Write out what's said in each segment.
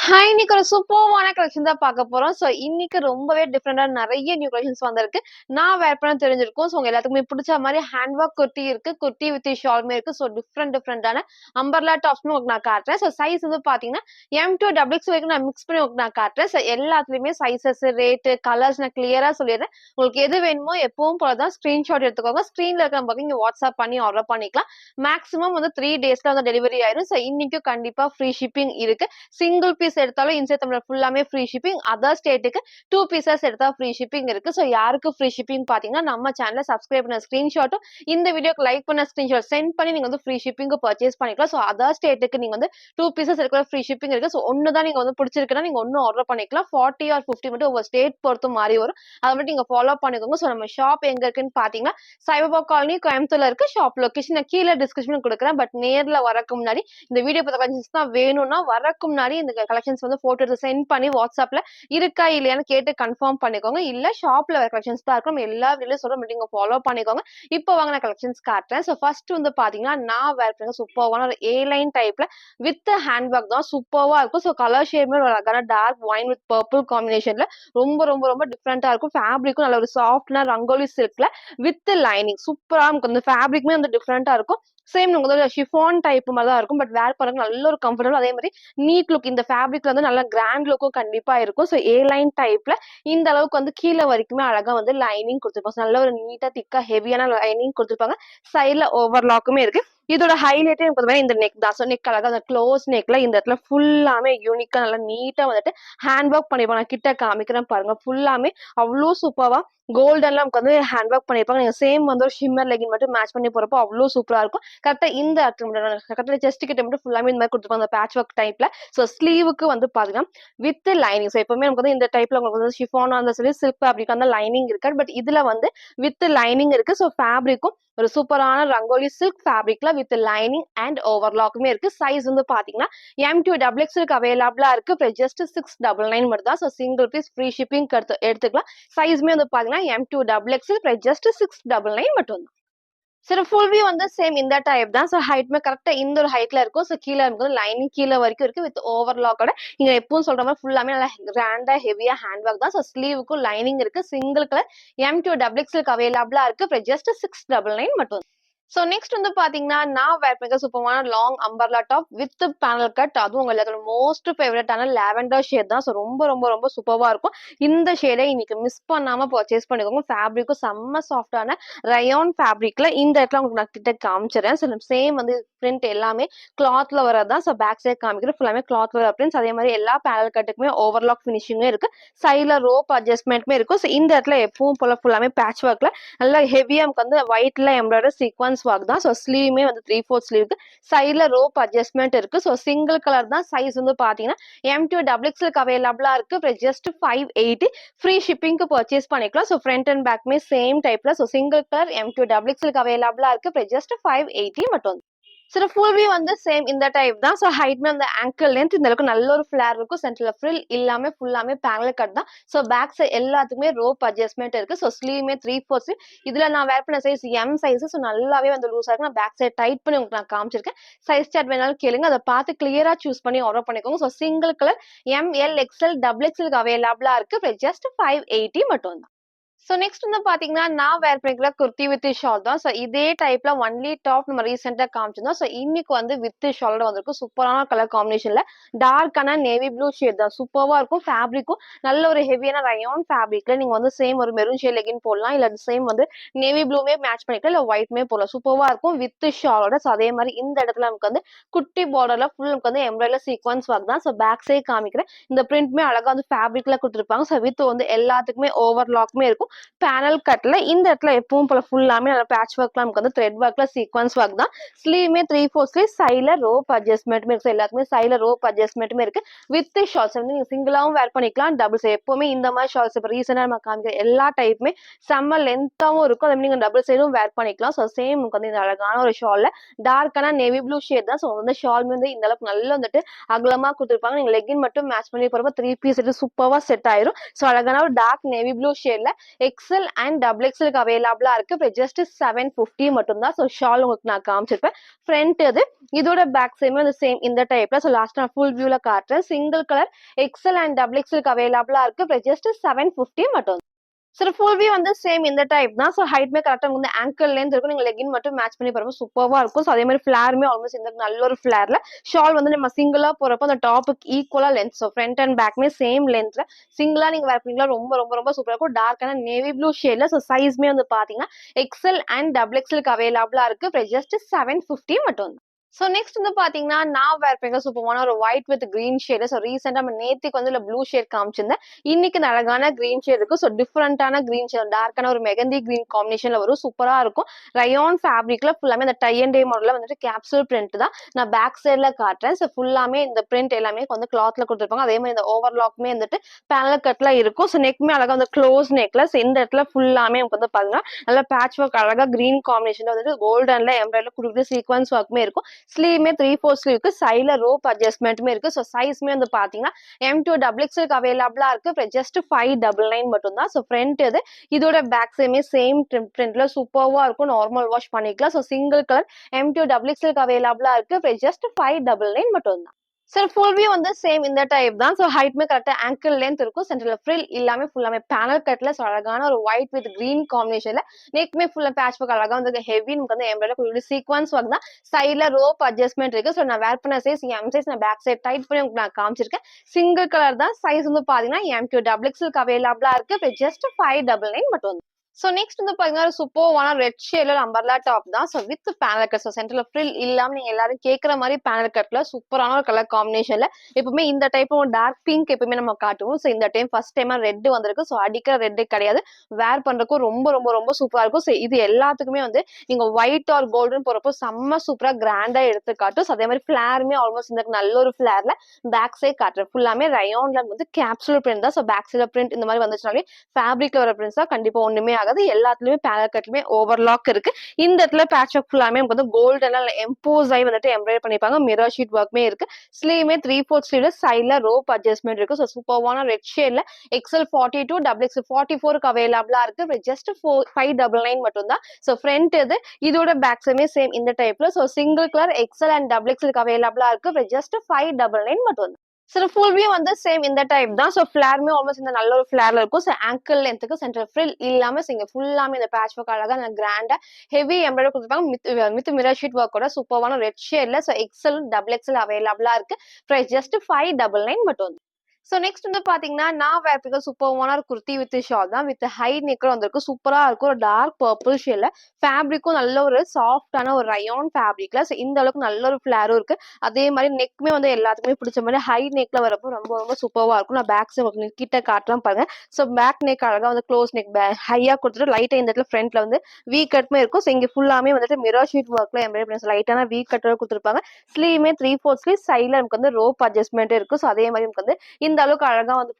Hi! இன்னைக்கு ஒரு சூப்பர்வான collection தான் பார்க்க போறோம். இன்னைக்கு ரொம்பவே டிஃபரெண்டா நெறைய நியூ கலெக்ஷன்ஸ் வந்திருக்கு. நான் வேர் பண்ண தெரிஞ்சிருக்கும். உங்க எல்லாத்துக்குமே புடிச்ச மாரி ஹேண்ட் ஒர்க் குர்த்தி இருக்கு. குர்த்தி வித் ஷாலுமே இருக்கு. டிஃபரெண்டான அம்பர்லா டாப்ஸ்மே உங்களுக்கு நான் காட்டுறேன். சைஸ் வந்து பார்த்தீங்கன்னா, எம் டூ டபுள் எக்ஸ் வரைக்கும் நான் மிக்ஸ் பண்ணி உங்களுக்கு நான் காட்டுறேன். எல்லாத்துலயுமே சைஸஸ், ரேட்டு, கலர்ஸ் நான் கிளியரா சொல்லிடுறேன். உங்களுக்கு எது வேணுமோ எப்பவும் போல தான் ஸ்கிரீன்ஷாட் எடுத்துக்கோங்க. ஸ்க்ரீன்ல இருக்கிற நம்பருக்கு நீங்க வாட்ஸ்அப் பண்ணி ஆர்டர் பண்ணிக்கலாம். மேக்ஸிமம் வந்து 3 டேஸ்ல வந்து டெலிவரி ஆயிரும். இன்னைக்கும் கண்டிப்பா ஃப்ரீ ஷிப்பிங் இருக்கு. சிங்கிள் பீஸ் எடுத்தாலும் இன்சைட் தமிழர் ஃபுல்லாமே ஃப்ரீ ஷிப்பிங். அதர் ஸ்டேட்டுக்கு 2 பீசஸ் எடுத்தா ஃப்ரீ ஷிப்பிங் இருக்கு. யாருக்கு ஃப்ரீ ஷிப்பிங் பார்த்தீங்கன்னா, நம்ம சேனல சப்ஸ்கிரைப் பண்ண ஸ்கிரீன்ஷாட்டும், இந்த வீடியோக்கு லைக் பண்ண ஸ்கிரீன்ஷாட் சென்ட் பண்ணி நீங்க வந்து ஃப்ரீ ஷிப்பிங்க்கு பர்ச்சேஸ் பண்ணிக்கலாம். அதர் ஸ்டேட்டுக்கு நீங்க வந்து 2 பீசஸ் எடுக்கிற ஃப்ரீ ஷிப்பிங் இருக்கு. ஒண்ணு தான் நீங்க வந்து பிடிச்சிருக்குன்னா, நீங்க ஒண்ணு ஆர்டர் பண்ணிக்கலாம். 40 ஆர் 50 மட்டும் உங்க ஸ்டேட் பொறுத்து மாறி வரும். அத மட்டும் நீங்க ஃபாலோ பண்ணிக்கோங்க. நம்ம ஷாப் எங்க இருக்குன்னு பார்த்தீங்கன்னா, சாய்பாபா காலனி கோயம்புத்தூர்ல இருக்கு. ஷாப் லொகேஷன் நான் கீழ டிஸ்கிரிப்ஷன்ல குடுக்குறேன். பட் நேர்ல வரக்கு முன்னாடி இந்த வீடியோ பார்த்த கலெக்ஷன்ஸ் தான் வேணும்னா, வரக்கு முன்னாடி இந்த கலெக்ஷன்ஸ் வந்து போட்டோ எடுத்து சென்ட் பண்ணி வாட்ஸ்அப்ல இருக்கா இல்லையான்னு கேட்டு கன்ஃபார்ம் பண்ணிக்கோங்க. இல்ல ஷாப்ல வர கலெக்ஷன்ஸ் தான் இருக்கும். நம்ம எல்லா வீடியோலயும் சொல்றோம். நீங்க ஃபாலோ பண்ணிக்கோங்க. இப்போ வாங்க நான் கலெக்ஷன்ஸ் காட்டுறேன். ஃபர்ஸ்ட் வந்து பாத்தீங்கன்னா, நான் வேர் பண்ண சூப்பர்வான ஒரு ஏ லைன் டைப்ல வித் ஹேண்ட் பேக் தான் சூப்பர்வா இருக்கும். கலர் ஷேட்மே ஒரு அழகான டார்க் ஒயின் வித் பர்பிள் காம்பினேஷன்ல ரொம்ப ரொம்ப ரொம்ப டிஃப்ரெண்டா இருக்கும். ஃபேப்ரிக்கும் நல்ல ஒரு சாஃப்ட்னா ரங்கோலி சில்க்ல வித் லைனிங் சூப்பரா இருக்கும். அந்த ஃபேப்ரிக்மே வந்து டிஃப்ரெண்டா இருக்கும். சேம் உங்களுக்கு ஷிஃபான் டைப் மாதிரி தான் இருக்கும். பட் வேர் பண்ண நல்ல ஒரு கம்ஃபர்டபுள். அதே மாதிரி நீட் லுக் இந்த ஃபேப்ரிக்ல வந்து நல்ல கிராண்ட் லுக்கும் கண்டிப்பா இருக்கும். ஏ லைன் டைப்ல இந்த அளவுக்கு வந்து கீழ வரைக்குமே அழகா வந்து லைனிங் குடுத்துருப்பாங்க. நல்ல ஒரு நீட்டா திக்கா ஹெவியான லைனிங் குடுத்துருப்பாங்க. சைடுல ஓவர்லாக்குமே இருக்கு. இதோட ஹைலைட்டே பார்த்தீங்கன்னா இந்த நெக் தான். நெக் அழகா அந்த க்ளோஸ் நெக்ல இந்த இடத்துல ஃபுல்லாமே யூனிக்கா நல்லா நீட்டா வந்துட்டு ஹேண்ட் ஒர்க் பண்ணிருப்பாங்க. நான் கிட்ட காமிக்கிறேன் பாருங்க. ஃபுல்லாமே அவ்ளோ சூப்பரா கோல்டன்லாம் நமக்கு வந்து ஹேண்ட் ஒர்க் பண்ணிருப்பாங்க. நீங்க சேம் வந்து ஒரு ஷிம்மர் லெகின் மட்டும் மேட்ச் பண்ணி போறப்போ அவ்ளோ சூப்பரா இருக்கும். கரெக்ட்டா இந்த கரெக்ட்டா செஸ்ட் கிட்ட மட்டும் ஃபுல்லாமே இந்த மாதிரி குடுத்துருப்பாங்க. பேட்ச் ஒர்க் டைப்ல. ஸ்லீவுக்கு வந்து பாத்தீங்கன்னா வித் லைனிங். எப்பவுமே நமக்கு வந்து இந்த டைப்ல உங்களுக்கு வந்து ஷிஃபானா இருந்தாலும் சரி, சில்க் ஃபேப்ரிக் அந்த லைனிங் இருக்காது. பட் இதுல வந்து வித் லைனிங் இருக்கு. ஃபேப்ரிக்கும் ஒரு சூப்பரான ரங்கோலி சில்க் ஃபேப்ரிக்ல வித் லைனிங் அண்ட் ஓவர்லாக்குமே இருக்கு. சைஸ் வந்து பாத்தீங்கன்னா எம் டூ டபுள் எக்ஸ்எல் அவைலபிளா இருக்கு. ஜஸ்ட் 699 மட்டும் தான். சிங்கிள் பீஸ் ஃப்ரீ ஷிப்பிங் எடுத்துக்கலாம். சைஸ்மே வந்து பாத்தீங்கன்னா M to double XL just 699 மட்டும் தான். ஃபுல் வியூ வந்து சேம் இந்த டைப் தான். ஹைட்மே கரெக்ட்டா இந்த ஒரு ஹைட்ல இருக்கும். கீழ இருக்கும்போது லைனிங் கீழ வரைக்கும் இருக்கு. வித் ஓவர்லாக்கோட நீங்க எப்பவும் சொல்ற மாரி ஃபுல்லாமே நல்லா கிராண்டா ஹெவியா ஹேண்ட் ஒர்க் தான். ஸ்லீவுக்கும் லைனிங் இருக்கு. Single colour M to double XL அவைலபிளா இருக்கு. ஜஸ்ட் 699 மட்டும். நெக்ஸ்ட் வந்து பாத்தீங்கன்னா, நான் வேர் பண்ணிருக்க சூப்பரான long umbrella top with panel cut. அதுவும் உங்க எல்லாத்தோட மோஸ்ட் ஃபேவரட்டான லாவெண்டர் ஷேட் தான். ரொம்ப ரொம்ப ரொம்ப சூப்பர்வா இருக்கும். இந்த ஷேடை இன்னைக்கு மிஸ் பண்ணாம பர்ச்சேஸ் பண்ணிக்கோங்க. ஃபேப்ரிக்கும் செம்ம சாஃப்டான ரயான் ஃபேப்ரிக்ல இந்த இடத்துல உங்களுக்கு நான் கிட்ட காமிச்சிடுறேன். சேம் வந்து பிரிண்ட் எல்லாமே கிளாத்ல வரதான். பேக் சைட் காமிக்கிறேன். ஃபுல்லாமே கிளாத்ல வர பிரிண்ட்ஸ். அதே மாதிரி எல்லா பேனல் கட்டுக்குமே ஓவர்லாக் ஃபினிஷிங்கும் இருக்கு. சைட்ல ரோப் அட்ஜஸ்ட்மெண்ட்மே இருக்கும். இந்த இடத்துல எப்பவும் போல ஃபுல்லாமே பேட்ச் ஒர்க்ல நல்லா ஹெவியா நமக்கு வந்து ஒயிட்ல எம்ப்ராய்டரி சீக்வன்ஸ் ஒர்க் தான். ஸ்லீவுமே வந்து 3/4 ஸ்லீவுக்கு சைட்ல ரோப் அட்ஜஸ்ட்மெண்ட் இருக்கு. சிங்கிள் கலர் தான். சைஸ் வந்து பாத்தீங்கன்னா எம் டூ டபுள் எக்ஸ்எல் அவைலபிளா இருக்கு. ஜஸ்ட் 580 ஃப்ரீ ஷிப்பிங்க்கு பர்ச்சேஸ் பண்ணிக்கலாம். ஃப்ரண்ட் அண்ட் பேக்மே சேம் டைப்ல. Single colour M to double XL அவைலபிளா இருக்கு. ஜஸ்ட் 580 மட்டும். ஃபுல் வியூ வந்து சேம் இந்த டைப் தான். ஹைட்மே அந்த ஆங்கிள் லென்த் இந்த அளவுக்கு நல்ல ஒரு ஃபிளேர் இருக்கும். சென்டர்ல ஃப்ரில் இல்லாம ஃபுல்லாமே பேனல் கட் தான். பேக் சைட் எல்லாத்துக்குமே ரோப் அட்ஜஸ்ட்மெண்ட் இருக்கு. ஸ்லீவ்மே 3/4 ஸ்லீவ். இதுல நான் வேர் பண்ண சைஸ் எம் சைஸ். நல்லாவே வந்து லூஸா இருக்கு. நான் பேக் சைட் டைட் பண்ணி உங்களுக்கு நான் காமிச்சிருக்கேன். சைஸ் சார்ட் வேணாலும் கேளுங்க. அதை பார்த்து கிளியரா சூஸ் பண்ணி ஆர்டர் பண்ணிக்கோங்க. Single colour M L XL double XL அவைலபிளா இருக்கு. ஜஸ்ட் 580 மட்டும் தான். நெக்ஸ்ட் வந்து பாத்தீங்கன்னா, நான் வேர் பண்ணிக்கிற குர்த்தி வித் ஷால் தான். இதே டைப்ல ஒன்லி டாப் நம்ம ரீசெண்டா காமிச்சிருந்தோம். இன்னைக்கு வந்து வித் ஷாலோட வந்திருக்கு. சூப்பரான கலர் காம்பினேஷன்ல டார்க்கான நேவி ப்ளூ ஷேட் தான். சூப்பர்வா இருக்கும். ஃபேப்ரிக்கும் நல்ல ஒரு ஹெவியான ரயான் ஃபேப்ரிக்ல நீங்க வந்து சேம் ஒரு மெரூன் ஷேட் லெகின் போடலாம். இல்ல சேம் வந்து நேவி ப்ளூமே மேட்ச் பண்ணிக்கலாம். இல்ல ஒயிட்மே போடலாம். சூப்பர்வா இருக்கும் வித் ஷாலோட. அதே மாதிரி இந்த இடத்துல நமக்கு வந்து குட்டி பார்டர்ல ஃபுல் நமக்கு வந்து எம்ப்ராய்டரி சீக்வன்ஸ் ஒர்க் தான். பேக் சைட் காமிக்கிறேன். இந்த பிரிண்ட்மே அழகா வந்து ஃபேப்ரிக்ல கொடுத்துருப்பாங்க. வித் வந்து எல்லாத்துக்குமே ஓவர்லாக்மே இருக்கும். பேனல் கட்ல இந்த இடத்துல எப்பவும் போல ஃபுல்லாமே நல்ல பேட்ச் ஒர்க்லாம் நமக்கு வந்து த்ரெட் ஒர்க்ல சீக்வன்ஸ் ஒர்க் தான். ஸ்லீவ்மே 3/4 ஸ்லீவ். சைடுல ரோப் அட்ஜஸ்ட்மெண்ட்மே இருக்கு. எல்லாத்துக்குமே சைடுல ரோப் அட்ஜஸ்ட்மெண்ட்மே இருக்கு. வித் ஷால்ஸ் வந்து நீங்க சிங்கிளாவும் வேர் பண்ணிக்கலாம். டபுள்ஸ் எப்பவுமே இந்த மாதிரி ஷால்ஸ் இப்போ ரீசெண்டா நம்ம காமிக்கிற எல்லா டைப்புமே செம்ம லென்த்தாவும் இருக்கும். அதே நீங்க டபுள் சைடும் வேர் பண்ணிக்கலாம். சேம் நமக்கு வந்து இந்த அழகான ஒரு ஷால்ல டார்க்கான நேவி ப்ளூ ஷேட் தான். வந்து ஷால் வந்து இந்த அளவுக்கு நல்லா வந்துட்டு அகலமா கொடுத்துருப்பாங்க. நீங்க லெகின் மட்டும் மேட்ச் பண்ணி போறப்ப 3 பீஸ் சூப்பர்வா செட் ஆயிரும். அழகான ஒரு டார்க் நேவி ப்ளூ ஷேட்ல எக்ஸ்எல் அண்ட் டபுள் எக்ஸ்எலுக்கு அவைலபிளா இருக்கு. ஜஸ்ட் 750 மட்டும் தான். ஸோ ஷால் உங்களுக்கு நான் காமிச்சிருப்பேன். ஃப்ரண்ட் இது இதோட பேக் சைடுமே வந்து சேம் இந்த டைப்ல. ஸோ லாஸ்ட் நான் ஃபுல் வியூல காட்டுறேன். Single colour XL and double எக்ஸ்எலுக்கு அவைலபிளா இருக்கு. ஜஸ்ட் 750 மட்டும். சோ ஃபுல் வியூ வந்து சேம் இந்த டைப் தான். சோ ஹைட்மே கரெக்டா வந்து ஆங்கிள் லென்த் இருக்கும். நீங்க லெகின் மட்டும் மேட்ச் பண்ணி பாருங்க, சூப்பர்வா இருக்கும். சோ அதே மாதிரி ஃபிளாருமே ஆல்மோஸ்ட் இந்த நல்ல ஒரு ஃபிளார்ல ஷால் வந்து நம்ம சிங்கிளா போறப்போ அந்த டாப்புக்கு ஈக்குவலா லென்த். ஸோ ஃப்ரண்ட் அண்ட் பேக்மே சேம் லென்த்ல சிங்கிளா நீங்க வேர் பண்ணீங்களா ரொம்ப ரொம்ப ரொம்ப சூப்பரா இருக்கும். டார்க்கான நேவி ப்ளூ ஷேட்ல. ஸோ சைஸ்மே வந்து பாத்தீங்கன்னா எக்ஸ்எல் அண்ட் டபுள் எக்ஸ்எலுக்கு அவைலபிளா இருக்கு. ஜஸ்ட் 750 மட்டும். சோ நெக்ஸ்ட் வந்து பாத்தீங்கன்னா நான் வேர் பண்ண சூப்பரான ஒரு white with green shade. So ரீசெண்டா நம்ம நேத்திக்கு வந்து ப்ளூ ஷேட் காமிச்சிருந்தேன். இன்னைக்கு இந்த அழகான கிரீன் ஷேட் இருக்கு. சோ டிஃபரெண்டான கிரீன் ஷேட், டார்க்கான ஒரு மெகந்தி கிரீன் காம்பினேஷன்ல வரும். சூப்பரா இருக்கும். ரயான் ஃபேப்ரிக்ல ஃபுல்லாமே இந்த டை அண்ட் டே மாடல்ல வந்துட்டு கேப்சூல் பிரிண்ட் தான். நான் பேக் சைட்ல காட்டுறேன். சோ ஃபுல்லாமே இந்த பிரிண்ட் எல்லாமே வந்து கிளாத்ல கொடுத்துருப்பாங்க. அதே மாதிரி இந்த ஓவர்லாக்மே வந்துட்டு பேனல் கட்ல இருக்கும். சோ நெக்மே அழகா வந்து க்ளோஸ் நெக்ல இந்த இடத்துல ஃபுல்லாமே நமக்கு வந்து பாத்தீங்கன்னா நல்லா பேட்ச் ஒர்க் அழகா கிரீன் காம்பினேஷன்ல வந்துட்டு கோல்டன்ல எம்ப்ராய்டர்ல கொடுக்குற சீக்வன்ஸ் ஒர்க்குமே இருக்கும். ஸ்லீவ்மே 3/4 ஸ்லீவ்க்கு சைடுல ரோப் அட்ஜஸ்ட்மெண்ட்டுமே இருக்கு. ஸோ சைஸ்மே வந்து பாத்தீங்கன்னா M2 டபுள் எக்ஸ்எல்க்கு அவைலபிளா இருக்கு. ஜஸ்ட் 599 மட்டும் தான். ஸோ ஃப்ரண்ட் இது இதோட பேக் சைடுமே சேம் பிரிண்ட்ல சூப்பர்வா இருக்கும். நார்மல் வாஷ் பண்ணிக்கலாம். So single colour M2 double எக்ஸ்எல்க்கு அவைலபிளா இருக்கு. ஜஸ்ட் 599 மட்டும் தான். சார் ஃபுல் வியூ வந்து சேம் இந்த டைப் தான். ஸோ ஹைட்மே கரெக்டா ஆங்கிள் லென்த் இருக்கும். சென்டர்ல ஃப்ரில் எல்லாமே ஃபுல்லாமே பேனல் கட்ல. ஸோ அழகான ஒரு ஒயிட் வித் கிரீன் காம்பினேஷன்ல நெக்மே ஃபுல்லா பேட்ச் ஒர்க் அழகா வந்து ஹெவி நமக்கு வந்து எம்ப்ராய்டரி சீக்வன்ஸ் ஒர்க் தான். சைட்ல ரோப் அட்ஜஸ்ட்மெண்ட் இருக்கு. ஸோ நான் வேர் பண்ண சைஸ் எம் சைஸ் நான் பேக் சைட் டைட் பண்ணி உங்களுக்கு நான் காமிச்சிருக்கேன். சிங்கிள் கலர் தான். சைஸ் வந்து பாத்தீங்கன்னா M2 டபுள் எக்ஸ்எல்க்கு அவைலபிளா இருக்கு. ஜஸ்ட் 599 மட்டும். சோ நெக்ஸ்ட் வந்து பாத்தீங்கன்னா சூப்பர்வான ரெட் ஷேட்ல அம்பர்லா டாப் தான். So with panel cut. So சென்டர்ல ஃப்ரில் இல்லாம நீங்க எல்லாரும் கேட்கற மாதிரி பேனல் கட்ல சூப்பரான ஒரு கலர் காம்பினேஷன்ல எப்பவுமே இந்த டைப் டார்க் பிங்க் எப்பவுமே நம்ம காட்டுவோம். சோ இந்த டைம் ஃபர்ஸ்ட் டைமா ரெட் வந்திருக்கு. சோ அடிக்கிற ரெட் கிடையாது. வேர் பண்றதுக்கும் ரொம்ப ரொம்ப ரொம்ப சூப்பரா இருக்கும். சோ இது எல்லாத்துக்குமே வந்து நீங்க ஒயிட் ஆர் கோல்டன் போறப்போ செம்ம சூப்பரா கிராண்டா எடுத்து காட்டும். சோ அதே மாதிரி ஃபிளாருமே ஆல்மோஸ்ட் இந்த நல்ல ஒரு ஃபிளார்ல பேக் சைட் காட்டுறேன். ஃபுல்லாமே ரயான்ல வந்து கேப்சூல் பிரிண்ட் தான். சோ பேக் சைட்ல பிரிண்ட் இந்த மாதிரி வந்துச்சுனாலே ஃபேப்ரிக்ல வர பிரிண்ட்ஸ் தான் கண்டிப்பா ஒண்ணுமே ஆகாது. எல்லாத்துலயுமே பேனல் கட்லயுமே ஓவர்லாக் இருக்கு. இந்த இடத்துல பேட்ச் ஒர்க் ஃபுல்லாமே நமக்கு வந்து கோல்டன் எம்போஸ் ஆகி வந்துட்டு எம்ப்ராய்டரி பண்ணிருப்பாங்க. மிரர் ஷீட் ஒர்க்மே இருக்கு. ஸ்லீவ்மே 3/4 ஸ்லீவ்ல சைட்ல ரோப் அட்ஜஸ்ட்மெண்ட் இருக்கு. ஸோ சூப்பர்வான ரெட் ஷேட்ல XL 42 டபுள் எக்ஸ் 44க்கு அவைலபிளா இருக்கு. ஜஸ்ட் 599 மட்டும் தான். ஸோ ஃப்ரண்ட் இது இதோட பேக் சைடுமே சேம் இந்த டைப்ல. So single colour XL and double எக்ஸ்எல்க்கு அவைலபிளா இருக்கு. ஜஸ்ட் 599 மட்டும் தான். சார் ஃபுல் வியூ வந்து சேம் இந்த டைப் தான். ஸோ ஃபிளாருமே ஆல்மோஸ்ட் இந்த நல்ல ஒரு ஃபிளார்ல இருக்கும். ஸோ ஆங்கிள் லென்த்துக்கு சென்டர் ஃப்ரில் இல்லாம இங்க ஃபுல்லாமே இந்த பேட்ச் ஒர்க் அழகா அந்த கிராண்டா ஹெவி எம்ப்ராய்டரி கொடுத்துருப்பாங்க. வித் மிரர் ஷீட் ஒர்க்கோட சூப்பரான ரெட் ஷேட்ல. ஸோ XL டபுள் எக்ஸ்எல் அவைலபிளா இருக்கு. பிரைஸ் ஜஸ்ட் 599 மட்டும். சோ நெக்ஸ்ட் வந்து பாத்தீங்கன்னா நான் வேர் பண்ண சூப்பர்வான ஒரு குர்த்தி வித் ஷால் தான். வித் ஹை நெக் வந்திருக்கு. சூப்பரா இருக்கும். ஒரு டார்க் பர்பிள் ஷேட்ல ஃபேப்ரிக்கும் நல்ல ஒரு சாஃப்டான ஒரு ரயான் ஃபேப்ரிக்ல. சோ இந்த அளவுக்கு நல்ல ஒரு ஃபிளாரும் இருக்கு. அதே மாதிரி நெக்மே வந்து எல்லாத்துக்குமே பிடிச்ச மாதிரி ஹை நெக்ல வரப்போ ரொம்ப ரொம்ப சூப்பர்வா இருக்கும். நான் பேக் சைடு கிட்ட காட்டுறேன் பாருங்க. சோ பேக் நெக் அழகா வந்து க்ளோஸ் நெக் ஹையா கொடுத்துட்டு லைட்டா இந்த இடத்துல ஃப்ரண்ட்ல வந்து வீ கட்மே இருக்கும். சோ இங்க ஃபுல்லாமே வந்துட்டு மிரர் ஷீட் ஒர்க்ல எம்ப்ராய்டரி பண்ணி லைட்டான வீ கட் கொடுத்துருப்பாங்க. ஸ்லீவ்மே 3/4 ஸ்லீவ் சைட்ல நமக்கு வந்து ரோப் அட்ஜஸ்ட்மெண்ட் இருக்கும். சோ அதே மாதிரி நமக்கு வந்து இந்த அளவுக்கு அழகா வந்து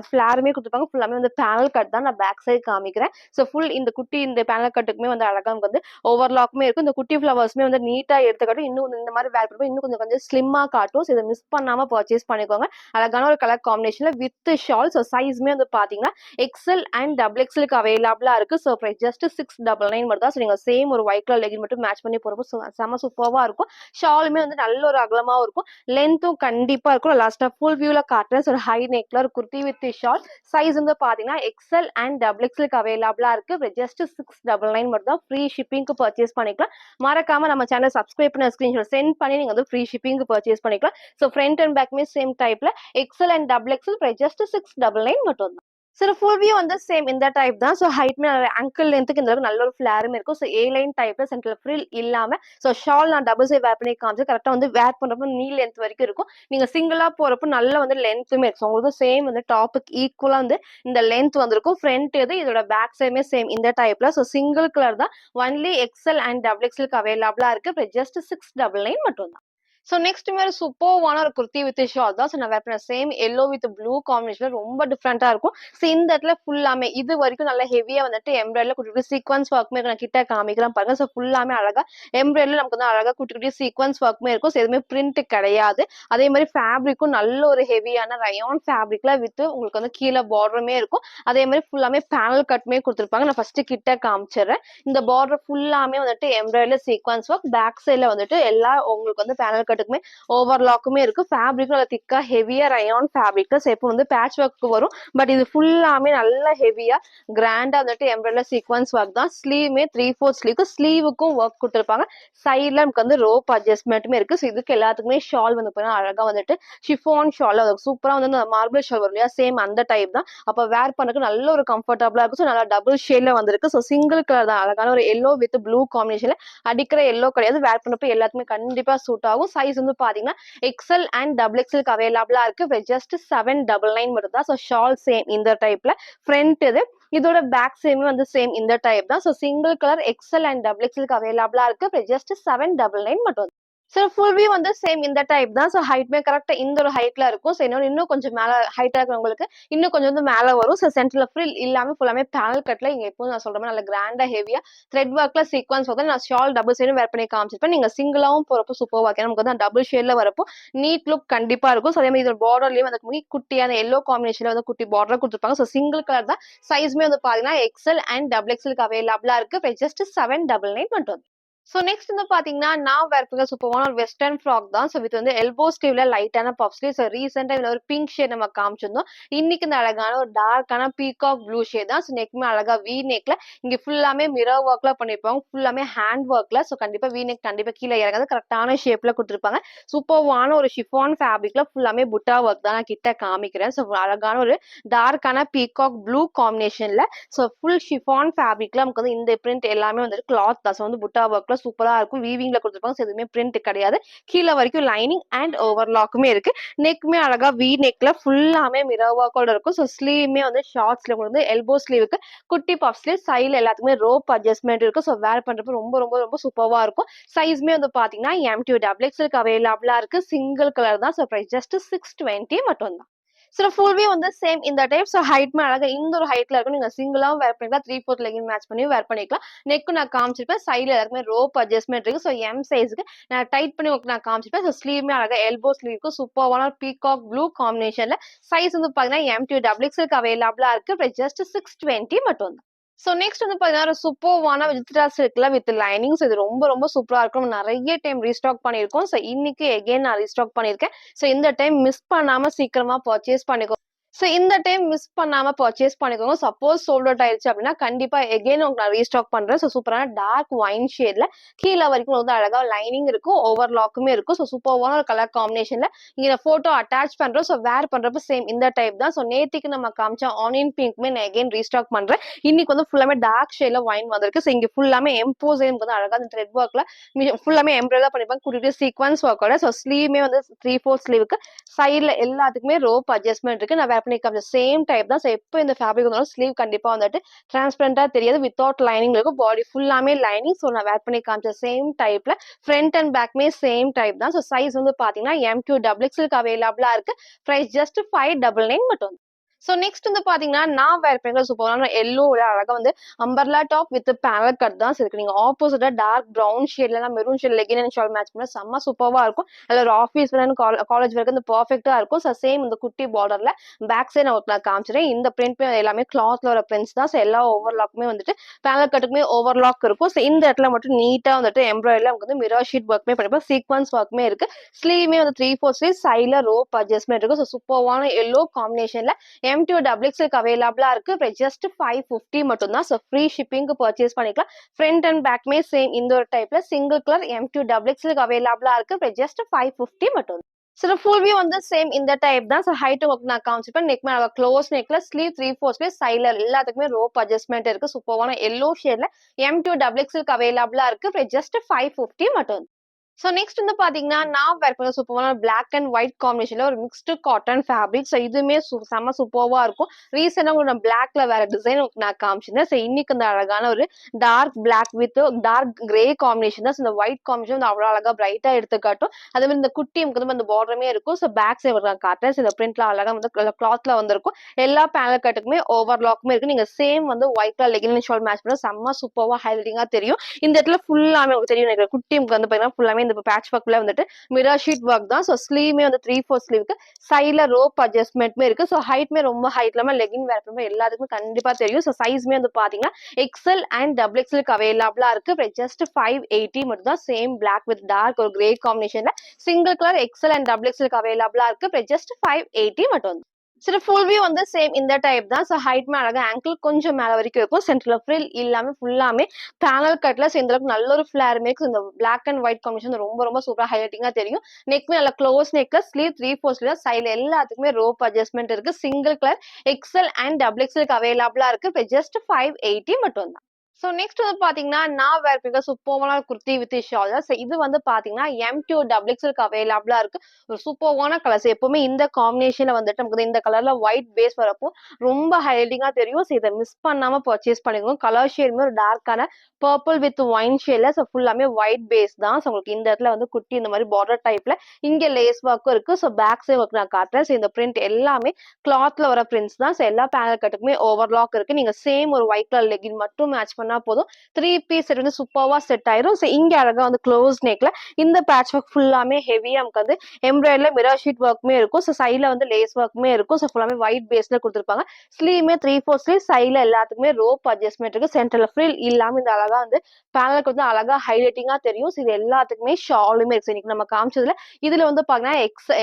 ஃபிளாருமே கொடுத்துருப்பாங்க. ஃபுல்லாமே வந்து பேனல் கட் தான். நான் பேக் சைடு காமிக்கிறேன். ஸோ ஃபுல் இந்த குட்டி இந்த பேனல் கட்டுக்குமே வந்து அழகா வந்து ஓவர்லாக்குமே இருக்கும். இந்த குட்டி ஃபிளவர்ஸ்மே வந்து நீட்டா எடுத்துக்காட்டும். இன்னும் இந்த மாதிரி வேர் பண்ணும்போது இன்னும் கொஞ்சம் கொஞ்சம் ஸ்லிம்மா காட்டும். ஸோ இதை மிஸ் பண்ணாம பர்ச்சேஸ் பண்ணிக்கோங்க. அழகான ஒரு கலர் காம்பினேஷன்ல வித் ஷால். ஸோ சைஸ்மே வந்து பாத்தீங்கன்னா XL அண்ட் டபுள் எக்ஸ்எலுக்கு அவைலபிளா இருக்கு. ஸோ பிரைஸ் ஜஸ்ட் 699 மட்டும் தான். ஸோ நீங்க சேம் ஒரு ஒயிட் கலர் லெகின் மட்டும் மேட்ச் பண்ணி போறப்போ செம சூப்பர்வா இருக்கும். ஷாலுமே வந்து நல்ல ஒரு அகலமாவும் இருக்கும். லென்த்தும் கண்டிப்பா இருக்கும். லாஸ்டா ஃபுல் வியூல காட்டுறேன். ஸோ ஹை நெக்ல ஒரு குர்த்தி வித் ஷால். சைஸ் வந்து பாத்தீங்கன்னா XL அண்ட் டபுள் எக்ஸ்எலுக்கு அவைலபிளா இருக்கு. ஜஸ்ட் 699 மட்டும் தான். ஃப்ரீ ஷிப்பிங்க்கு பர்ச்சேஸ் பண்ணிக்கலாம். மறக்காம நம்ம சேனல் சப்ஸ்கிரைப் பண்ண ஸ்கிரீன்ஷாட் சென்ட் பண்ணி நீங்க வந்து ஃப்ரீ ஷிப்பிங்க்கு பர்ச்சேஸ் பண்ணிக்கலாம். ஸோ ஃப்ரண்ட் அண்ட் பேக்மே சேம் டைப்ல XL and double XL just 699 மட்டும் தான். சார் ஃபுல் வியூ வந்து சேம் இந்த டைப் தான். ஸோ ஹைட்மே ஆங்கிள் லென்த்துக்கு இந்த அளவுக்கு நல்ல ஒரு ஃபிளாரும் இருக்கும். ஸோ ஏ லைன் டைப்ல சென்டர்ல ஃப்ரில் இல்லாம. ஸோ ஷால் நான் டபுள் சைட் வேர் பண்ணி காமிச்சு கரெக்டா வந்து வேர் பண்றப்போ நீ லென்த் வரைக்கும் இருக்கும். நீங்க சிங்கிளா போறப்போ நல்லா வந்து லென்த்துமே இருக்கும். உங்களுக்கு சேம் வந்து டாப்புக்கு ஈக்குவலா வந்து இந்த லென்த் வந்திருக்கும். ஃப்ரண்ட் இது இதோட பேக் சைடுமே சேம் இந்த டைப்ல. ஸோ சிங்கிள் கலர் தான். ஒன்லி XL அண்ட் டபுள் எக்ஸ்எலுக்கு அவைலபிளா இருக்கு. ஜஸ்ட் 699 மட்டும் தான். ஸோ நெக்ஸ்ட் மாரி சூப்பர்வான ஒரு குர்த்தி வித் ஷால் தான். ஸோ நான் வேர் பண்ண சேம் எல்லோ வித் ப்ளூ காம்பினேஷன்ல ரொம்ப டிஃப்ரெண்ட்டா இருக்கும். ஸோ இந்த இடத்துல ஃபுல்லாமே இது வரைக்கும் நல்லா ஹெவியா வந்துட்டு எம்ப்ராய்டரில குட்டி குட்டி சீக்வன்ஸ் ஒர்க்குமே நான் கிட்ட காமிக்கிறேன் பாருங்க. ஸோ ஃபுல்லாமே அழகா எம்ப்ராய்டரில நமக்கு வந்து அழகா குட்டி குட்டி சீக்வன்ஸ் ஒர்க்குமே இருக்கும். ஸோ எதுவுமே பிரிண்ட் கிடையாது. அதே மாதிரி ஃபேப்ரிக்கும் நல்ல ஒரு ஹெவியான ரயான் ஃபேப்ரிக்ல வித் உங்களுக்கு வந்து கீழே பார்டருமே இருக்கும். அதே மாதிரி ஃபுல்லாமே பேனல் கட்டுமே கொடுத்துருப்பாங்க. நான் ஃபர்ஸ்ட் கிட்ட காமிச்சிடுறேன். இந்த பார்டர் ஃபுல்லாமே வந்துட்டு எம்ப்ராய்டரில சீக்வன்ஸ் ஒர்க், பேக் சைட்ல வந்துட்டு எல்லா உங்களுக்கு வந்து பேனல் கட்டுக்குமே ஓவர்லாக்குமே இருக்கு. ஃபேப்ரிக்கும் நல்லா திக்கா ஹெவியா ரயான் ஃபேப்ரிக். ஸோ இப்போ வந்து பேட்ச் ஒர்க் வரும். பட் இது ஃபுல்லாமே நல்ல ஹெவியா கிராண்டா வந்துட்டு எம்ப்ராய்டரி சீக்வன்ஸ் ஒர்க் தான். ஸ்லீவுமே 3/4 ஸ்லீவ்க்கு ஸ்லீவுக்கும் ஒர்க் கொடுத்துருப்பாங்க. சைட்ல நமக்கு வந்து ரோப் அட்ஜஸ்ட்மெண்ட்டுமே இருக்கு. ஸோ இதுக்கு எல்லாத்துக்குமே ஷால் வந்து பார்த்தீங்கன்னா அழகா வந்துட்டு ஷிஃபான் ஷால் சூப்பரா வந்து மார்பிள் ஷால் வரும் இல்லையா, சேம் அந்த டைப் தான். அப்போ வேர் பண்ணக்கு நல்ல ஒரு கம்ஃபர்டபுளா இருக்கும். ஸோ நல்லா டபுள் ஷேட்ல வந்திருக்கு. ஸோ சிங்கிள் கலர் தான், அழகான ஒரு எல்லோ வித் ப்ளூ காம்பினேஷன்ல அடிக்கிற எல்லோ கிடையாது. வேர் பண்ணப்போ எல்லாத்துக்குமே கண்டிப்பா சூட் ஆகும். சைஸ் வந்து பாத்தீங்கன்னா எக்ஸ்எல் அண்ட் டபுள் எக்ஸ்எல்க்கு அவைலபிளா இருக்கு. ஜஸ்ட் 799 மட்டும் தான். ஸோ ஷால் சேம் இந்த டைப்ல ஃப்ரண்ட் இது. இதோட பேக் சேமே வந்து சேம் இந்த டைப் தான். So single colour XL and double எக்ஸ்எல்க்கு அவைலபிளா இருக்கு. ஜஸ்ட் 799 மட்டும். ஸோ ஃபுல் வியூ வந்து சேம் இந்த டைப் தான். ஸோ ஹைட்மே கரெக்டா இந்த ஒரு ஹைட்ல இருக்கும். ஸோ இன்னும் கொஞ்சம் மேல ஹைட்டா இருக்கிறவங்களுக்கு இன்னும் கொஞ்சம் வந்து மேல வரும். ஸோ சென்டர்ல ஃப்ரில் இல்லாம ஃபுல்லாமே பேனல் கட்ல இங்க எப்போதும் நான் சொல்ற மாதிரி நல்ல கிராண்டா ஹெவியா த்ரெட் ஒர்க்ல சீக்வன்ஸ் வந்து நான் ஷால் டபுள் சைடும் வேர் பண்ணி காமிச்சிருப்பேன். நீங்க சிங்கிளாவும் போறப்போ சூப்பர் வாக்கி நமக்கு வந்து டபுள் ஷேட்ல வரப்போ நீட் லுக் கண்டிப்பா இருக்கும். ஸோ அதே மாதிரி இதோட பார்டர்லயும் வந்து குட்டியான எல்லோ காம்பினேஷன்ல வந்து குட்டி பார்டர் கொடுத்துருப்பாங்க. ஸோ சிங்கிள் கலர் தான். சைஸ்மே வந்து பாத்தீங்கன்னா எக்ஸ்எல் அண்ட் டபுள் எக்ஸ்எல்க்கு அவைலபிளா இருக்கு. ஜஸ்ட் 799 மட்டும். ஸோ நெக்ஸ்ட் வந்து பாத்தீங்கன்னா நான் வேர் பண்ண சூப்பரான ஒரு வெஸ்டர்ன் ஃப்ராக் தான். ஸோ இது வந்து எல்போ ஸ்லீவ்ல லைட்டான பஃப் ஸ்லீவ். ஸோ ரீசெண்டா இதுல ஒரு பிங்க் ஷேட் நம்ம காமிச்சிருந்தோம். இன்னைக்கு இந்த அழகான ஒரு டார்க்கான பீகாக் ப்ளூ ஷேட் தான். ஸோ நெக்மே அழகா வி நெக்ல இங்க ஃபுல்லாமே மிரர் ஒர்க்ல பண்ணிருப்பாங்க. ஃபுல்லாமே ஹேண்ட் ஒர்க்ல. ஸோ கண்டிப்பா வி நெக் கண்டிப்பா கீழே இறங்காது, கரெக்டான ஷேப்ல கொடுத்துருப்பாங்க. சூப்பர்வான ஒரு ஷிஃபான் ஃபேப்ரிக்ல ஃபுல்லாமே புட்டா ஒர்க் தான் நான் கிட்ட காமிக்கிறேன். ஸோ அழகான ஒரு டார்க்கான பீகாக் ப்ளூ காம்பினேஷன்ல ஸோ ஃபுல் ஷிஃபான் ஃபேப்ரிக்ல நமக்கு வந்து இந்த பிரிண்ட் எல்லாமே வந்துட்டு கிளாத் தான். ஸோ வந்து புட்டா ஒர்க்ல சூப்பரா இருக்கும். வீவிங்ல கொடுத்துருப்பாங்க. ஸோ எதுவுமே பிரிண்ட் கிடையாது. கீழே வரைக்கும் லைனிங் அண்ட் ஓவர்லாக்குமே இருக்கு. நெக்மே அழகா வி நெக்ல ஃபுல்லாமே மிரர் ஒர்க்கோட இருக்கும். ஸோ ஸ்லீவ்மே வந்து ஷார்ட்ஸ்ல வந்து எல்போ ஸ்லீவுக்கு குட்டி பஃப் ஸ்லீவ், சைட்ல எல்லாத்துக்குமே ரோப் அட்ஜஸ்ட்மெண்ட் இருக்கு. ஸோ வேர் பண்றப்ப ரொம்ப ரொம்ப ரொம்ப சூப்பர்வா இருக்கும். சைஸ்மே வந்து பாத்தீங்கன்னா M2 டபுள் எக்ஸ்எல்க்கு அவைலபிளா இருக்கு. சிங்கிள் கலர் தான். ஸோ பிரைஸ் ஜஸ்ட் 620 மட்டும் தான். சில ஃபுல் வியூ வந்து சேம் இந்த டைப். ஸோ ஹைட்மே அழகா இந்த ஒரு ஹைட்ல இருக்கும். நீங்க சிங்கிளாவும் வேர் பண்ணிக்கலாம், 3/4 லெகின் மேட்ச் பண்ணி வேர் பண்ணிக்கலாம். நெக் நான் காமிச்சிருப்பேன். சைடுல எல்லாருக்குமே ரோப் அட்ஜஸ்ட்மெண்ட் இருக்கு. ஸோ எம் சைஸ்க்கு நான் டைட் பண்ணி உங்களுக்கு நான் காமிச்சிருப்பேன். ஸோ ஸ்லீவ்மே அழகா எல்போ ஸ்லீவ்க்கு சூப்பர்வான பீகாக் ப்ளூ காம்பினேஷன்ல சைஸ் வந்து பாத்தீங்கன்னா M2 டபுள் எக்ஸ்எல்க்கு அவைலபிளா இருக்கு. ஜஸ்ட் 620 மட்டும் தான். ஸோ நெக்ஸ்ட் வந்து பாத்தீங்கன்னா ஒரு சூப்பர்வான விசிட்ராஸ் இருக்குல்ல வித் லைனிங். ஸோ இது ரொம்ப ரொம்ப சூப்பரா இருக்கும். நிறைய டைம் ரீஸ்டாக் பண்ணியிருக்கோம். ஸோ இன்னைக்கு எகைன் நான் ரீஸ்டாக் பண்ணியிருக்கேன். ஸோ இந்த டைம் மிஸ் பண்ணாம சீக்கிரமா பர்ச்சேஸ் பண்ணிக்கோ. ஸோ இந்த டைம் மிஸ் பண்ணாம பர்ச்சேஸ் பண்ணிக்கோங்க. சப்போஸ் சோல்ட் அவுட் ஆயிடுச்சு அப்படின்னா கண்டிப்பா எகைன் உங்களுக்கு நான் ரீஸ்டாக் பண்றேன். ஸோ சூப்பரான டார்க் ஒயின் ஷேட்ல கீழே வரைக்கும் வந்து அழகா லைனிங் இருக்கும், ஓவர்லாக்குமே இருக்கும். ஸோ சூப்பர்வான ஒரு கலர் காம்பினேஷன்ல இங்க போட்டோ அட்டாச் பண்றோம். ஸோ வேர் பண்றப்ப சேம் இந்த டைப் தான். ஸோ நேத்திக்கு நம்ம காமிச்ச ஆனியன் பிங்க்மே நான் எகைன் ரீஸ்டாக் பண்றேன். இன்னைக்கு வந்து ஃபுல்லாமே டார்க் ஷேட்ல ஒயின் வந்திருக்கு. ஸோ இங்க ஃபுல்லாமே எம்போசைன் வந்து அழகா அந்த த்ரெட் ஒர்க்ல ஃபுல்லாமே எம்ப்ராய்டர் பண்ணிருப்பாங்க. கூட்டிட்டு சீக்வன்ஸ் ஒர்க்கோட. ஸோ ஸ்லீவ்மே வந்து 3/4 ஸ்லீவுக்கு சைட்ல எல்லாத்துக்குமே ரோப் அட்ஜஸ்ட்மெண்ட் இருக்கு. நான் வேர் பண்ணி காமிச்ச சேம் டைப் தான். ஸோ எப்போ இந்த ஃபேப்ரிக் வந்தாலும் ஸ்லீவ் கண்டிப்பா வந்துட்டு டிரான்ஸ்பரண்டா தெரியாது, வித்தவுட் லைனிங் இருக்கும். பாடி ஃபுல்லாமே லைனிங். ஸோ நான் வேர் பண்ணி காமிச்ச சேம் டைப்ல ஃப்ரண்ட் அண்ட் பேக்மே சேம் டைப் தான். ஸோ சைஸ் வந்து பாத்தீங்கன்னா M2 டபுள் எக்ஸ்எல்க்கு அவைலபிளா இருக்கு. பிரைஸ் ஜஸ்ட் 599 மட்டும். ஸோ நெக்ஸ்ட் வந்து பாத்தீங்கன்னா நான் வேர் பண்ணுற சூப்பரான எல்லோல அழகா வந்து umbrella top with panel cut தான் இருக்கு. நீங்க ஆப்போசிட்டா டார்க் ப்ரௌன் ஷேட்ல maroon shade legging and shawl match பண்ணா செம்ம சூப்பர்வா இருக்கும். அதுல ஒரு ஆஃபீஸ் வேணும், காலேஜ் வரைக்கும் இந்த பர்ஃபெக்டா இருக்கும். ஸோ சேம் இந்த குட்டி பார்டர்ல பேக் சைடு நான் காமிச்சிடுறேன். இந்த பிரிண்ட் எல்லாமே கிளாத்ல வர பிரிண்ட்ஸ் தான். ஸோ எல்லா ஓவர்லாக்குமே வந்துட்டு பேனல் கட்டுக்குமே ஓவர்லாக் இருக்கும். ஸோ இந்த இடத்துல மட்டும் நீட்டா வந்துட்டு எம்ப்ராய்டரில நமக்கு வந்து மிரர் ஷீட் ஒர்க்குமே பண்ணிப்போம். சீக்வன்ஸ் ஒர்க்குமே இருக்கு. ஸ்லீவ்மே வந்து 3/4 ஸ்லீவ், சைட்ல ரோப் அட்ஜஸ்ட்மெண்ட் இருக்கு. ஸோ சூப்பர்வான எல்லோ காம்பினேஷன்ல M2 டபுள் எக்ஸ்எல்க்கு அவைலபிளா இருக்கு. ஜஸ்ட் 550 மட்டும் தான். ஸோ ஃப்ரீ ஷிப்பிங்க்கு பர்ச்சேஸ் பண்ணிக்கலாம். ஃப்ரண்ட் அண்ட் பேக்மே சேம் இந்த ஒரு டைப்ல சிங்கிள் கலர் M2 டபுள் எக்ஸ்எல்க்கு அவைலபிளா இருக்கு. ஜஸ்ட் 550 மட்டும். ஸோ ஃபுல் வியூ வந்து சேம் இந்த டைப் தான். ஸோ ஹைட் ஒர்க் நான் காமிச்சிருப்பேன். நெக் மேல க்ளோஸ் நெக்ல ஸ்லீவ் 3/4 ஸ்லீவ், சைட்ல எல்லாத்துக்குமே ரோப் அட்ஜஸ்ட்மெண்ட் இருக்கு. சூப்பர்வான எல்லோ ஷேட்ல M2 டபுள் எக்ஸ்எல்க்கு அவைலபிளா இருக்கு. ஜஸ்ட் 550 மட்டும். ஸோ நெக்ஸ்ட் வந்து பார்த்தீங்கன்னா, நான் வேர் பண்ண சூப்பரான பிளாக் அண்ட் ஒயிட் காம்பினேஷன்ல ஒரு மிக்ஸ்டு காட்டன் ஃபேப்ரிக். ஸோ இதுவுமே செம்ம சூப்பர்வா இருக்கும். ரீசென்ட்டா உங்களுக்கு நான் பிளாக்ல வேற டிசைன் நான் காமிச்சிருந்தேன். ஸோ இன்னைக்கு இந்த அழகான ஒரு dark black with dark grey combination தான். ஸோ இந்த ஒயிட் காம்பினேஷன் வந்து அவ்வளோ அழகா பிரைட்டா எடுத்து காட்டும். அதே மாதிரி இந்த குட்டி எமுக்கு வந்து அந்த பார்டருமே இருக்கும். ஸோ பேக் சைடு நான் காட்டுறேன். ஸோ இந்த பிரிண்ட்ல அழகா வந்து கிளாத்ல வந்திருக்கும். எல்லா பேனல் கட்டுக்குமே ஓவர்லாக்குமே இருக்கு. நீங்க சேம் வந்து white colour legging shawl match பண்ண செம்ம சூப்பர்வா ஹைலைட்டிங்கா தெரியும். இந்த இடத்துல ஃபுல்லாமே உங்களுக்கு தெரியும் நினைக்கிறேன். குட்டி எமுக்கு வந்து பார்த்தீங்கன்னா ஃபுல்லாமே இந்த பேட்ச் ஒர்க்ல வந்துட்டு மிரர் ஷீட் ஒர்க் தான். ஸோ ஸ்லீவ்மே வந்து 3/4 ஸ்லீவ்க்கு சைட்ல ரோப் அட்ஜஸ்ட்மெண்ட்மே இருக்கு. ஸோ ஹைட்மே ரொம்ப ஹைட் இல்லாம லெகின் வேர் பண்ணும்போது எல்லாத்துக்குமே கண்டிப்பா தெரியும். ஸோ சைஸ்மே வந்து பாத்தீங்கன்னா எக்ஸ்எல் அண்ட் டபுள் எக்ஸ்எல்க்கு அவைலபிளா இருக்கு. ஜஸ்ட் 580 மட்டும் தான். சேம் பிளாக் வித் டார்க் ஒரு கிரே காம்பினேஷன்ல single colour XL and double எக்ஸ்எல்க்கு அவைலபிளா இருக்கு. ஜஸ்ட் 580 மட்டும். சரி ஃபுல் வியூ வந்து சேம் இந்த டைப் தான். ஸோ ஹைட்மே அழகா ஆங்கிள் கொஞ்சம் மேல வரைக்கும் இருக்கும். சென்டர்ல ஃப்ரில் இல்லாம ஃபுல்லாமே பேனல் கட்ல இந்த அளவுக்கு நல்ல ஒரு ஃபிளேர் மேக்ஸ். இந்த பிளாக் அண்ட் ஒயிட் காம்பினேஷன் ரொம்ப ரொம்ப சூப்பரா ஹைலைட்டிங்கா தெரியும். நெக்மே நல்லா க்ளோஸ் நெக்ல ஸ்லீவ் 3/4 ஸ்லீவ் சைடுல எல்லாத்துக்குமே ரோப் அட்ஜஸ்ட்மெண்ட் இருக்கு. Single colour XL and double எக்ஸ்எல்க்கு அவைலபிளா இருக்கு. ஜஸ்ட் 580 மட்டும் தான். ஸோ நெக்ஸ்ட் வந்து பாத்தீங்கன்னா, நான் வேர் பண்ண சூப்பர்வான குர்த்தி வித் ஷால் தான். ஸோ இது வந்து பாத்தீங்கன்னா M2 டபுள் எக்ஸ்எல்க்கு அவைலபிளா இருக்கு. ஒரு சூப்பர்வான கலர்ஸ். எப்பவுமே இந்த காம்பினேஷன்ல வந்துட்டு நமக்கு இந்த கலர்ல ஒயிட் பேஸ் வரப்போ ரொம்ப ஹைலைட்டிங்கா தெரியும். ஸோ இதை மிஸ் பண்ணாம பர்ச்சேஸ் பண்ணிக்கோங்க. கலர் ஷேடுமே ஒரு டார்க்கான பர்பிள் வித் ஒயின் ஷேட்ல. ஸோ ஃபுல்லாமே ஒயிட் பேஸ் தான். ஸோ உங்களுக்கு இந்த இடத்துல வந்து குட்டி இந்த மாதிரி பார்டர் டைப்ல இங்க லேஸ் ஒர்க்கும் இருக்கு. ஸோ பேக் சைட் ஒர்க் நான் காட்டுறேன். ஸோ இந்த பிரிண்ட் எல்லாமே கிளாத்ல வர பிரிண்ட்ஸ் தான். ஸோ எல்லா பேனல் கட்டுக்குமே ஓவர்லாக் இருக்கு. நீங்க சேம் ஒரு ஒயிட் கலர் லெகின் மட்டும் மேட்ச் பண்ணா போதும். 3 பீஸ் செட் வந்து சூப்பர்வா செட் ஆயிரும். ஸோ இங்க அழகா வந்து க்ளோஸ் நெக்ல இந்த பேட்ச் ஒர்க் ஃபுல்லாமே ஹெவியா நமக்கு வந்து எம்ப்ராய்டரில மிரர் ஷீட் ஒர்க்குமே இருக்கும். ஸோ சைட்ல வந்து லேஸ் ஒர்க்குமே இருக்கும். ஸோ ஃபுல்லாமே ஒயிட் பேஸ்ல கொடுத்துருப்பாங்க. ஸ்லீவ்மே 3/4 ஸ்லீவ் சைட்ல எல்லாத்துக்குமே ரோப் அட்ஜஸ்ட்மெண்ட் இருக்கு. சென்டர்ல ஃப்ரில் இல்லாம இந்த அழகா வந்து பேனலுக்கு வந்து அழகா ஹைலைட்டிங்கா தெரியும். ஸோ இது எல்லாத்துக்குமே ஷாலுமே இருக்கு. இன்னைக்கு நம்ம காமிச்சதுல இதுல வந்து பாத்தீங்கன்னா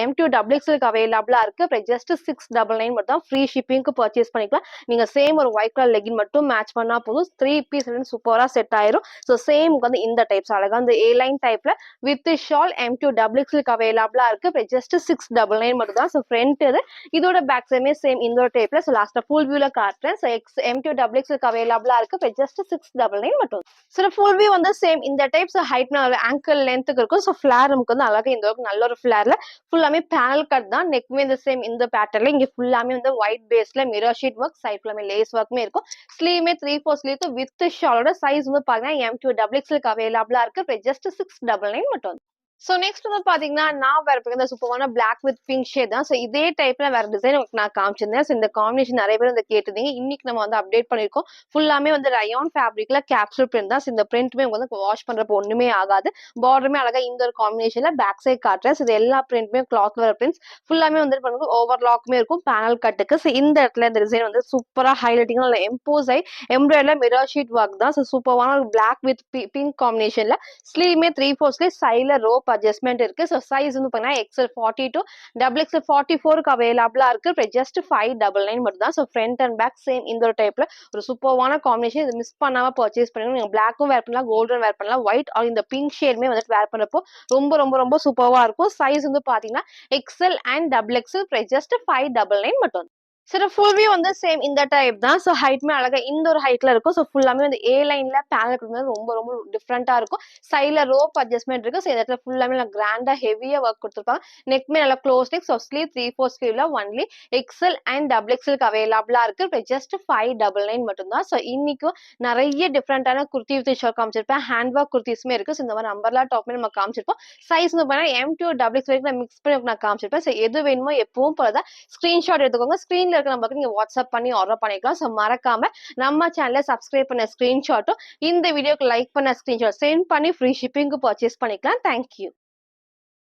M2 டபுள் எக்ஸ்எல்க்கு அவைலபிளா இருக்கு. ஜஸ்ட் 699 மட்டும் தான். ஃப்ரீ ஷிப்பிங்க்கு பர்ச்சேஸ் பண்ணிக்கலாம். நீங்க சேம் ஒரு ஒயிட் கலர் லெகின் மட்டும் மேட்ச் பண்ணா போதும். 3 பீஸ் சூப்பரா செட் ஆயிரும். ஸோ சேம் வந்து இந்த டைப்ஸ் அழகா இந்த ஏ லைன் டைப்ல வித் ஷால் M2 டபுள் எக்ஸ்எல்க்கு அவைலபிளா இருக்கு. ஜஸ்ட் 699 மட்டும் தான். ஸோ ஃப்ரண்ட் இது இதோட பேக் சைடுமே சேம் இந்த டைப்ல. ஸோ லாஸ்ட் ஃபுல் வியூல காட்டுறேன். ஸோ M2 டபுள் எக்ஸ்எல்க்கு அவைலபிளா இருக்கு. ஜஸ்ட் 699 மட்டும். ஸோ ஃபுல் வியூ வந்து சேம் இந்த டைப்ஸ் ஹைட் ஆங்கிள் லென்த்துக்கு இருக்கும். ஸோ ஃபிளேர் நமக்கு வந்து அழகா இந்த நல்ல ஒரு ஃபிளேர்ல ஃபுல்லாமே பேனல் கட் தான். நெக்மே இந்த சேம் இந்த பேட்டர்ல இங்க ஃபுல்லாமே வந்து ஒயிட் பேஸ்ல மிரர் ஷீட் ஒர்க் சைட் ஃபுல்லாமே லேஸ் ஒர்க்குமே இருக்கும். ஸ்லீவ்மே 3/4 ஸ்லீவ் வித் ஷாலோட சைஸ் வந்து பாத்தீங்கன்னா M2 டபுள் எக்ஸ்எல்க்கு அவைலபிளா இருக்கு. ஜஸ்ட் 699 மட்டும். ஸோ நெக்ஸ்ட் வந்து பாத்தீங்கன்னா, நான் வேற இந்த சூப்பரான பிளாக் வித் பிங்க் ஷேட் தான். ஸோ இதே டைப்ல வேற டிசைன் நான் காமிச்சிருந்தேன். ஸோ இந்த காம்பினேஷன் நிறைய பேர் வந்து கேட்டிருந்தீங்க. இன்னைக்கு நம்ம வந்து அப்டேட் பண்ணிருக்கோம். ஃபுல்லாமே வந்து ரயான் ஃபேப்ரிக்ல கேப்சூல் பிரிண்ட் தான். ஸோ இந்த பிரிண்ட்மே வந்து வாஷ் பண்றப்போ ஒண்ணுமே ஆகாது. பார்டருமே அழகா இந்த ஒரு காம்பினேஷன்ல பேக் சைட் காட்டுறேன். ஸோ இது எல்லா பிரிண்ட்மே கிளாத் வர பிரிண்ட்ஸ் ஃபுல்லாமே வந்து பண்ணுங்க ஓவர்லாக்குமே இருக்கும் பேனல் கட்டுக்கு. ஸோ இந்த இடத்துல இந்த டிசைன் வந்து சூப்பரா ஹைலைட்டிங்கா எம்போஸ் ஆகி எம்ப்ராய்டர்ல மிரர் ஷீட் ஒர்க் தான். ஸோ சூப்பரான பிளாக் வித் பிங்க் காம்பினேஷன்ல ஸ்லீவ்மே 3/4 ஸ்லீவ் சைட்ல ரோப் அட்ஜஸ்ட்மெண்ட் இருக்கு. ஸோ சைஸ் வந்து பாத்தீங்கன்னா XL 42 டபுள் XL 44க்கு அவைலபிளா இருக்கு. ஜஸ்ட் 599 மட்டும் தான். So front and back same இந்த ஒரு டைப்ல ஒரு சூப்பர்வான காம்பினேஷன். இது மிஸ் பண்ணாம பர்ச்சேஸ் பண்ணுங்க. நீங்க பிளாக்கும் வேர் பண்ணலாம், கோல்டன் வேர் பண்ணலாம், ஒயிட் ஆர் இந்த பிங்க் ஷேட்மே வந்துட்டு வேர் பண்ணப்போ ரொம்ப ரொம்ப ரொம்ப சூப்பர்வா இருக்கும். சைஸ் வந்து பாத்தீங்கன்னா XL and double XL. Just 599 மட்டும். சரி ஃபுல் வியூ வந்து சேம் இந்த டைப் தான். ஸோ ஹைட்மே அழகா இந்த ஒரு ஹைட்ல இருக்கும். ஸோ ஃபுல்லாமே வந்து ஏ லைன்ல பேனல் கொடுக்குறது ரொம்ப ரொம்ப டிஃப்ரெண்டா இருக்கும். சைட்ல ரோப் அட்ஜஸ்ட்மெண்ட் இருக்கு. ஸோ இந்த இடத்துல ஃபுல்லாமே நல்லா கிராண்டா ஹெவியா ஒர்க் கொடுத்துருப்பாங்க. நெக்மே நல்லா க்ளோஸ் நெக். ஸோ ஸ்லீவ் 3/4 ஸ்லீவ்ல ஒன்லி XL அண்ட் டபுள் XLக்கு அவைலபிளா இருக்கு. ஜஸ்ட் 599 மட்டும் தான். ஸோ இன்னைக்கும் நிறைய டிஃப்ரெண்டான குர்த்தி வித் ஷால் காமிச்சிருப்பேன். ஹேண்ட் ஒர்க் குர்த்திஸ்மே இருக்கு. ஸோ இந்த மாதிரி அம்பர்லா டாப்மே நம்ம காமிச்சிருப்போம். சைஸ் வந்து பார்த்தீங்கன்னா M2 டபுள் XL வரைக்கும் நான் மிக்ஸ் பண்ணி நான் காமிச்சிருப்பேன். ஸோ எது வேணுமோ எப்பவும் போலதான் ஸ்கிரீன்ஷாட் எடுத்துக்கோங்க. ஸ்கிரீன்ல இருக்க நம்பருக்கு நீங்க வாட்ஸ்அப் பண்ணி ஆர்டர் பண்ணிக்கலாம். ஸோ மறக்காம நம்ம சேனலை சப்ஸ்கிரைப் பண்ண ஸ்கிரீன்ஷாட்டும் இந்த வீடியோக்கு லைக் பண்ண ஸ்கிரீன்ஷாட் சென்ட் பண்ணி ஃப்ரீ ஷிப்பிங்க்கு பர்ச்சேஸ் பண்ணிக்கலாம். தேங்க்யூ.